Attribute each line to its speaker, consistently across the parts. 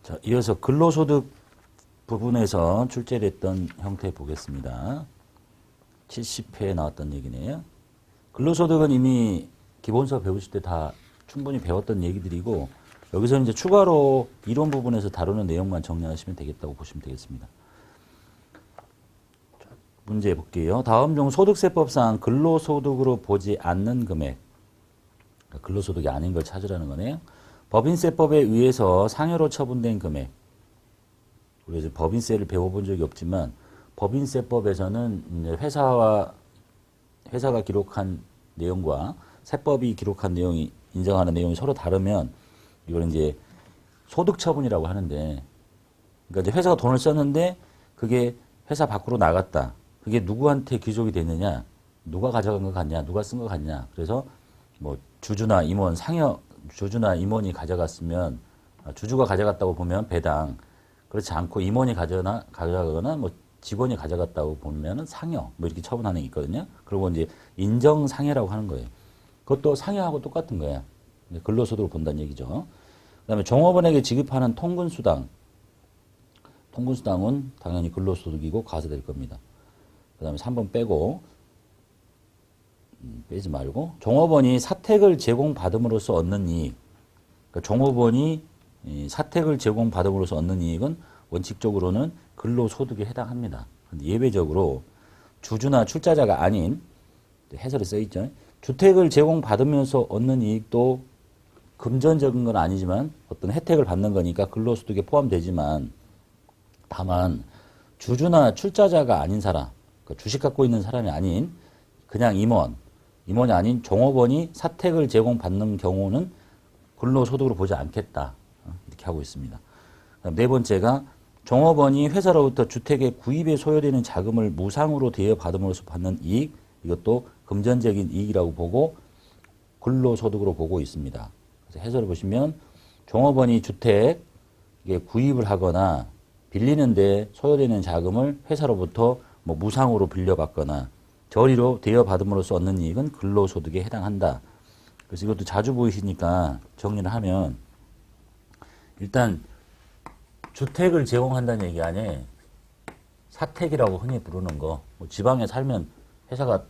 Speaker 1: 자, 이어서 근로소득 부분에서 출제됐던 형태 보겠습니다. 70회에 나왔던 얘기네요. 근로소득은 이미 기본서 배우실 때 다 충분히 배웠던 얘기들이고, 여기서 이제 추가로 이론 부분에서 다루는 내용만 정리하시면 되겠다고 보시면 되겠습니다. 자, 문제 볼게요. 다음 중 소득세법상 근로소득으로 보지 않는 금액, 그러니까 근로소득이 아닌 걸 찾으라는 거네요. 법인세법에 의해서 상여로 처분된 금액. 우리가 이제 법인세를 배워본 적이 없지만 법인세법에서는 이제 회사가 기록한 내용과 세법이 기록한 내용이 인정하는 내용이 서로 다르면 이걸 이제 소득 처분이라고 하는데, 그러니까 이제 회사가 돈을 썼는데 그게 회사 밖으로 나갔다. 그게 누구한테 귀속이 됐느냐? 누가 가져간 것 같냐? 누가 쓴 것 같냐? 그래서 뭐 주주나 임원 주주나 임원이 가져갔으면 주주가 가져갔다고 보면 배당, 그렇지 않고 임원이 가져가거나 뭐 직원이 가져갔다고 보면은 상여, 뭐 이렇게 처분하는 게 있거든요. 그리고 이제 인정상여라고 하는 거예요. 그것도 상여하고 똑같은 거야. 근로소득으로 본다는 얘기죠. 그다음에 종업원에게 지급하는 통근수당. 통근수당은 당연히 근로소득이고 과세될 겁니다. 그다음에 3번 빼고, 빼지 말고, 종업원이 사택을 제공받음으로써 얻는 이익. 그러니까 종업원이 사택을 제공받음으로써 얻는 이익은 원칙적으로는 근로소득에 해당합니다. 그런데 예외적으로 주주나 출자자가 아닌, 해설에 써있죠. 주택을 제공받으면서 얻는 이익도 금전적인 건 아니지만 어떤 혜택을 받는 거니까 근로소득에 포함되지만, 다만 주주나 출자자가 아닌 사람, 그러니까 주식 갖고 있는 사람이 아닌 그냥 임원이 아닌 종업원이 사택을 제공받는 경우는 근로소득으로 보지 않겠다. 이렇게 하고 있습니다. 네 번째가 종업원이 회사로부터 주택의 구입에 소요되는 자금을 무상으로 대여받음으로써 받는 이익, 이것도 금전적인 이익이라고 보고 근로소득으로 보고 있습니다. 그래서 해설을 보시면 종업원이 주택에 구입을 하거나 빌리는데 소요되는 자금을 회사로부터 뭐 무상으로 빌려받거나 저리로 대여받음으로써 얻는 이익은 근로소득에 해당한다. 그래서 이것도 자주 보이시니까 정리를 하면, 일단 주택을 제공한다는 얘기 안에 사택이라고 흔히 부르는 거, 뭐 지방에 살면 회사가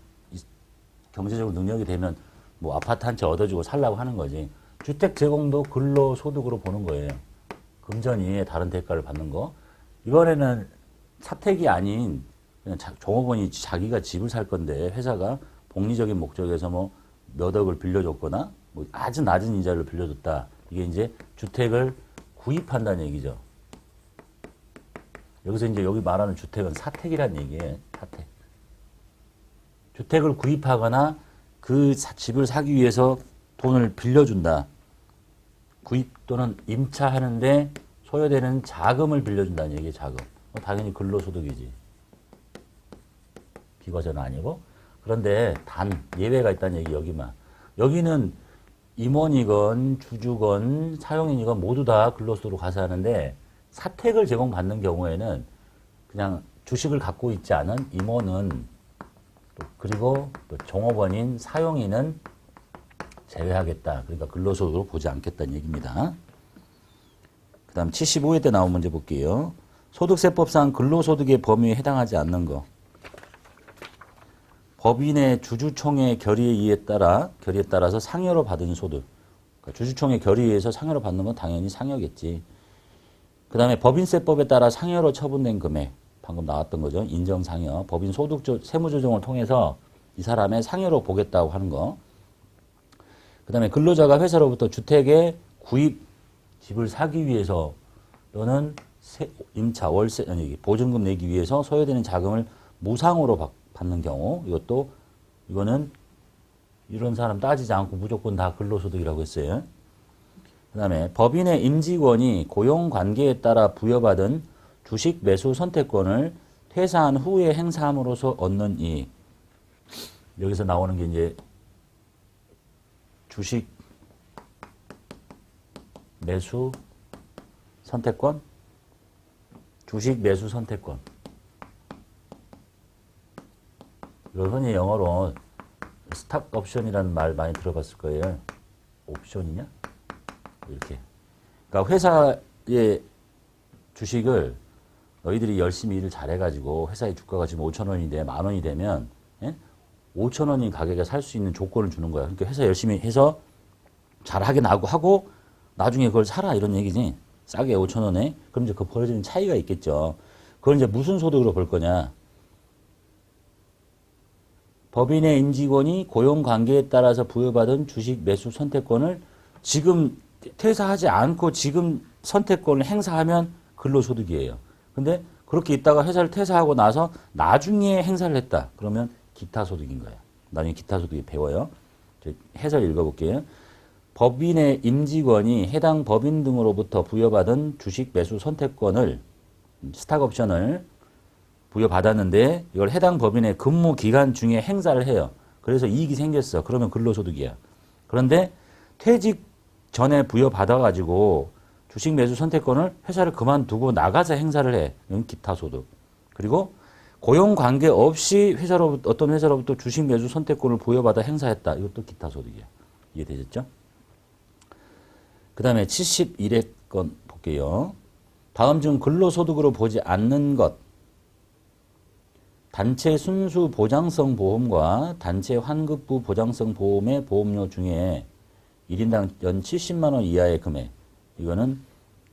Speaker 1: 경제적으로 능력이 되면 뭐 아파트 한 채 얻어주고 살라고 하는 거지. 주택 제공도 근로소득으로 보는 거예요. 금전 이외에 다른 대가를 받는 거. 이번에는 사택이 아닌 그냥 종업원이 자기가 집을 살 건데 회사가 복리적인 목적에서 뭐 몇 억을 빌려줬거나 뭐 아주 낮은 이자를 빌려줬다. 이게 이제 주택을 구입한다는 얘기죠. 여기서 이제 여기 말하는 주택은 사택이라는 얘기예요. 사택. 주택을 구입하거나 그 집을 사기 위해서 돈을 빌려준다. 구입 또는 임차하는데 소요되는 자금을 빌려준다는 얘기예요. 자금. 당연히 근로소득이지. 비과세는 아니고. 그런데 단 예외가 있다는 얘기, 여기만. 여기는 임원이건 주주건 사용인이건 모두 다 근로소득으로 과세하는데, 사택을 제공받는 경우에는 그냥 주식을 갖고 있지 않은 임원은 그리고 또 종업원인 사용인은 제외하겠다. 그러니까 근로소득으로 보지 않겠다는 얘기입니다. 그 다음 75회 때 나온 문제 볼게요. 소득세법상 근로소득의 범위에 해당하지 않는 거. 법인의 주주총회 결의에 따라서 상여로 받은 소득. 그러니까 주주총회 결의에 의해서 상여로 받는 건 당연히 상여겠지. 그 다음에 법인세법에 따라 상여로 처분된 금액. 방금 나왔던 거죠. 인정상여. 법인 세무조정을 통해서 이 사람의 상여로 보겠다고 하는 거. 그 다음에 근로자가 회사로부터 주택의 구입, 집을 사기 위해서 또는 임차, 월세, 보증금 내기 위해서 소요되는 자금을 무상으로 받는 경우, 이거는 이런 사람 따지지 않고 무조건 다 근로소득이라고 했어요. 그 다음에 법인의 임직원이 고용관계에 따라 부여받은 주식 매수 선택권을 퇴사한 후에 행사함으로써 얻는 이익. 여기서 나오는 게 이제 주식 매수 선택권? 주식 매수 선택권. 이걸 흔히 영어로 스탁 옵션이라는 말 많이 들어봤을 거예요. 옵션이냐? 이렇게. 그러니까 회사에 주식을 너희들이 열심히 일을 잘해가지고 회사의 주가가 지금 5천 원이 돼, 만 원이 되면 5천 원인 가격에 살 수 있는 조건을 주는 거야. 그러니까 회사 열심히 해서 잘하게 하고 나중에 그걸 사라 이런 얘기지. 싸게 5천 원에. 그럼 이제 그 벌어지는 차이가 있겠죠. 그걸 이제 무슨 소득으로 볼 거냐. 법인의 임직원이 고용관계에 따라서 부여받은 주식 매수 선택권을 지금 퇴사하지 않고 지금 선택권을 행사하면 근로소득이에요. 근데 그렇게 있다가 회사를 퇴사하고 나서 나중에 행사를 했다. 그러면 기타소득인 거예요. 나중에 기타소득이 배워요. 해설 읽어볼게요. 법인의 임직원이 해당 법인 등으로부터 부여받은 주식 매수 선택권을 스탁옵션을 부여받았는데 이걸 해당 법인의 근무 기간 중에 행사를 해요. 그래서 이익이 생겼어. 그러면 근로소득이야. 그런데 퇴직 전에 부여받아가지고 주식 매수 선택권을 회사를 그만두고 나가서 행사를 해. 이건 기타소득. 그리고 고용관계 없이 어떤 회사로부터 주식 매수 선택권을 부여받아 행사했다. 이것도 기타소득이야. 이해되셨죠? 그 다음에 71회 건 볼게요. 다음 중 근로소득으로 보지 않는 것. 단체 순수 보장성 보험과 단체 환급부 보장성 보험의 보험료 중에 1인당 연 70만 원 이하의 금액. 이거는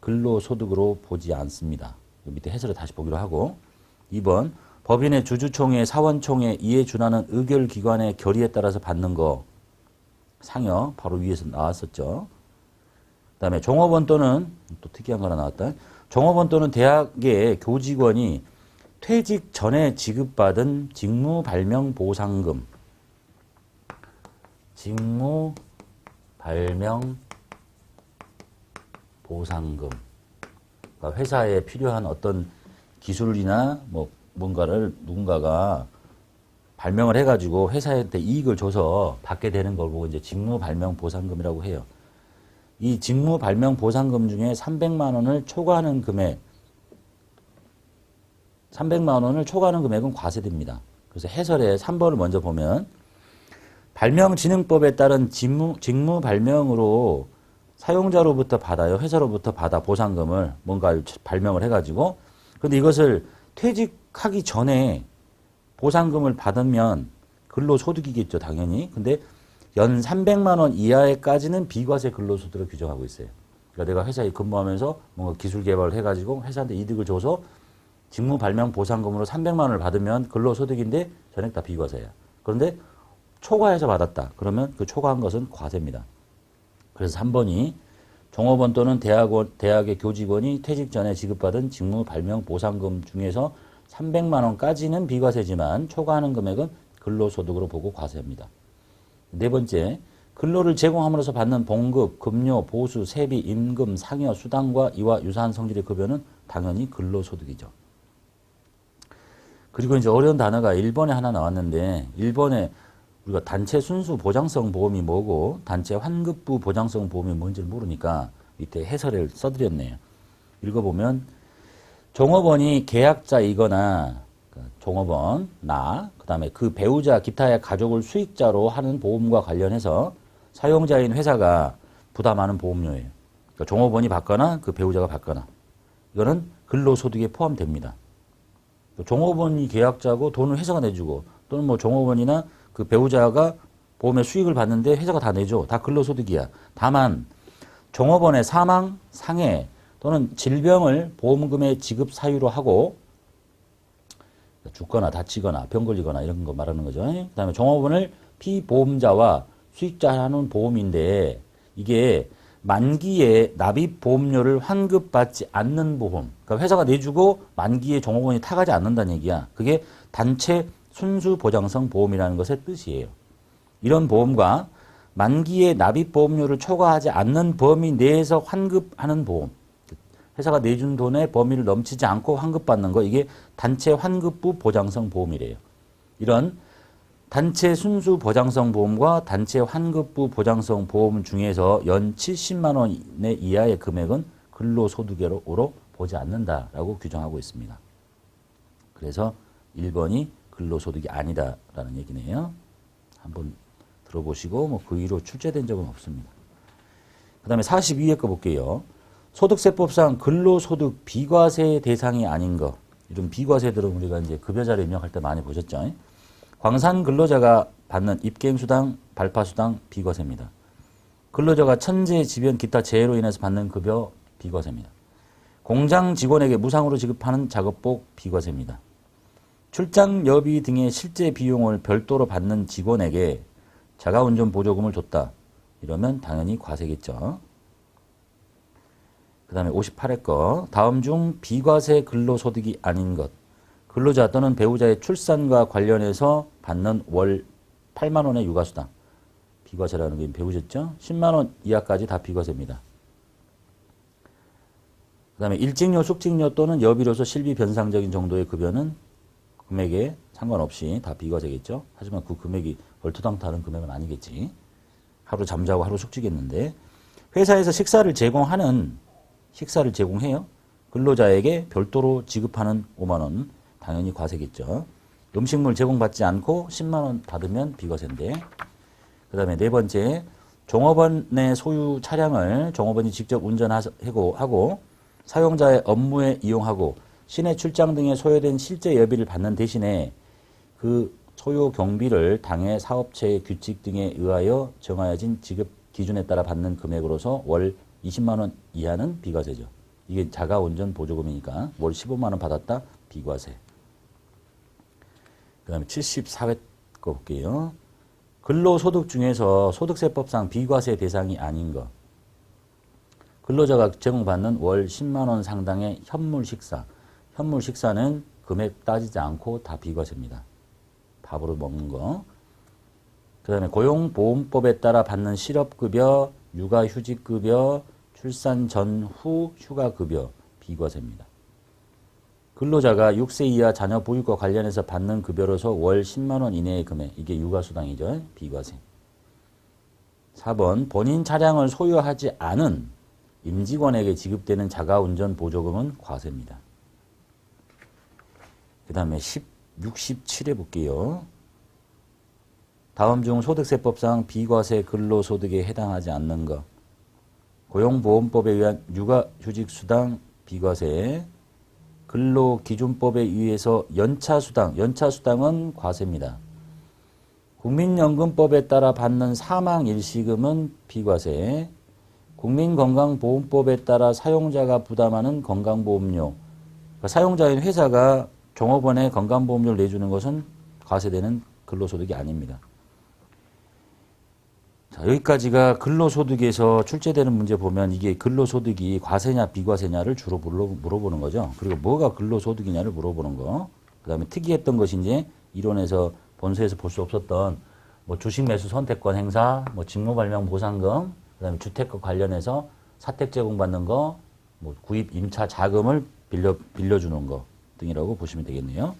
Speaker 1: 근로소득으로 보지 않습니다. 밑에 해설을 다시 보기로 하고. 2번 법인의 주주총회, 사원총회 이에 준하는 의결기관의 결의에 따라서 받는 거. 상여 바로 위에서 나왔었죠. 그 다음에 종업원 또는 또 특이한 거 하나 나왔다. 종업원 또는 대학의 교직원이 퇴직 전에 지급받은 직무발명보상금. 직무발명보상금. 그러니까 회사에 필요한 어떤 기술이나 뭐 뭔가를 누군가가 발명을 해가지고 회사한테 이익을 줘서 받게 되는 걸 보고 이제 직무발명보상금이라고 해요. 이 직무발명보상금 중에 300만 원을 초과하는 금액, 300만 원을 초과하는 금액은 과세됩니다. 그래서 해설에 3번을 먼저 보면 발명진흥법에 따른 직무 발명으로 사용자로부터 받아요. 회사로부터 받아 보상금을 뭔가 발명을 해가지고. 근데 이것을 퇴직하기 전에 보상금을 받으면 근로소득이겠죠. 당연히. 근데 연 300만 원 이하에까지는 비과세 근로소득을 규정하고 있어요. 그러니까 내가 회사에 근무하면서 뭔가 기술 개발을 해가지고 회사한테 이득을 줘서 직무 발명 보상금으로 300만 원을 받으면 근로소득인데 전액 다 비과세야. 그런데 초과해서 받았다. 그러면 그 초과한 것은 과세입니다. 그래서 3번이 종업원 또는 대학의 교직원이 퇴직 전에 지급받은 직무 발명 보상금 중에서 300만 원까지는 비과세지만 초과하는 금액은 근로소득으로 보고 과세합니다. 네 번째, 근로를 제공함으로써 받는 봉급, 급료, 보수, 세비, 임금, 상여, 수당과 이와 유사한 성질의 급여는 당연히 근로소득이죠. 그리고 이제 어려운 단어가 1번에 하나 나왔는데 1번에 우리가 단체 순수 보장성 보험이 뭐고 단체 환급부 보장성 보험이 뭔지를 모르니까 밑에 해설을 써드렸네요. 읽어보면 종업원이 계약자이거나 종업원, 그 다음에 그 배우자, 기타의 가족을 수익자로 하는 보험과 관련해서 사용자인 회사가 부담하는 보험료예요. 그러니까 종업원이 받거나 그 배우자가 받거나 이거는 근로소득에 포함됩니다. 종업원이 계약자고 돈을 회사가 내주고 또는 뭐 종업원이나 그 배우자가 보험의 수익을 받는데 회사가 다 내줘. 다 근로소득이야. 다만 종업원의 사망, 상해 또는 질병을 보험금의 지급 사유로 하고 죽거나 다치거나 병 걸리거나 이런 거 말하는 거죠. 그 다음에 종업원을 피보험자와 수익자하는 보험인데 이게 만기에 납입보험료를 환급받지 않는 보험. 그러니까 회사가 내주고 만기에 종업원이 타가지 않는다는 얘기야. 그게 단체 순수보장성 보험이라는 것의 뜻이에요. 이런 보험과 만기에 납입보험료를 초과하지 않는 범위 내에서 환급하는 보험. 회사가 내준 돈의 범위를 넘치지 않고 환급받는 거, 이게 단체 환급부 보장성 보험이래요. 이런 단체 순수 보장성 보험과 단체 환급부 보장성 보험 중에서 연 70만 원 이하의 금액은 근로소득으로 보지 않는다라고 규정하고 있습니다. 그래서 1번이 근로소득이 아니다라는 얘기네요. 한번 들어보시고 뭐 그 이후로 출제된 적은 없습니다. 그 다음에 42회 거 볼게요. 소득세법상 근로소득 비과세 대상이 아닌 것. 이런 비과세들은 우리가 이제 급여자료 입력할 때 많이 보셨죠. 광산 근로자가 받는 입갱수당, 발파수당 비과세입니다. 근로자가 천재, 지변, 기타 재해로 인해서 받는 급여 비과세입니다. 공장 직원에게 무상으로 지급하는 작업복 비과세입니다. 출장 여비 등의 실제 비용을 별도로 받는 직원에게 자가운전 보조금을 줬다. 이러면 당연히 과세겠죠. 그 다음에 58회 거. 다음 중 비과세 근로소득이 아닌 것. 근로자 또는 배우자의 출산과 관련해서 받는 월 8만 원의 육아수당. 비과세라는 게 배우셨죠? 10만 원 이하까지 다 비과세입니다. 그 다음에 일직료, 숙직료 또는 여비로서 실비 변상적인 정도의 급여는 금액에 상관없이 다 비과세겠죠. 하지만 그 금액이 얼토당토하는 금액은 아니겠지. 하루 잠자고 하루 숙직했는데 회사에서 식사를 제공해요. 근로자에게 별도로 지급하는 5만 원 당연히 과세겠죠. 음식물 제공받지 않고 10만 원 받으면 비과세인데. 그 다음에 네 번째, 종업원의 소유 차량을 종업원이 직접 운전하고 사용자의 업무에 이용하고 시내 출장 등에 소요된 실제 여비를 받는 대신에 그 소요 경비를 당해 사업체의 규칙 등에 의하여 정하여진 지급 기준에 따라 받는 금액으로서 월 20만 원 이하는 비과세죠. 이게 자가운전 보조금이니까 월 15만 원 받았다 비과세. 그 다음에 74회 거 볼게요. 근로소득 중에서 소득세법상 비과세 대상이 아닌 것. 근로자가 제공받는 월 10만 원 상당의 현물 식사. 현물 식사는 금액 따지지 않고 다 비과세입니다. 밥으로 먹는 거. 그 다음에 고용보험법에 따라 받는 실업급여, 육아휴직급여, 출산 전후 휴가급여 비과세입니다. 근로자가 6세 이하 자녀 보육과 관련해서 받는 급여로서 월 10만 원 이내의 금액, 이게 육아수당이죠. 비과세. 4번 본인 차량을 소유하지 않은 임직원에게 지급되는 자가운전 보조금은 과세입니다. 그 다음에 67회 볼게요. 다음 중 소득세법상 비과세 근로소득에 해당하지 않는 것. 고용보험법에 의한 육아휴직수당 비과세. 근로기준법에 의해서 연차수당은 과세입니다. 국민연금법에 따라 받는 사망일시금은 비과세. 국민건강보험법에 따라 사용자가 부담하는 건강보험료. 그러니까 사용자인 회사가 종업원에 건강보험료를 내주는 것은 과세되는 근로소득이 아닙니다. 자, 여기까지가 근로소득에서 출제되는 문제 보면 이게 근로소득이 과세냐 비과세냐를 주로 물어보는 거죠. 그리고 뭐가 근로소득이냐를 물어보는 거. 그 다음에 특이했던 것이 이제 이론에서 본서에서 볼 수 없었던 뭐 주식 매수 선택권 행사, 뭐 직무발명 보상금, 그 다음에 주택과 관련해서 사택 제공받는 거, 뭐 구입 임차 자금을 빌려주는 거 등이라고 보시면 되겠네요.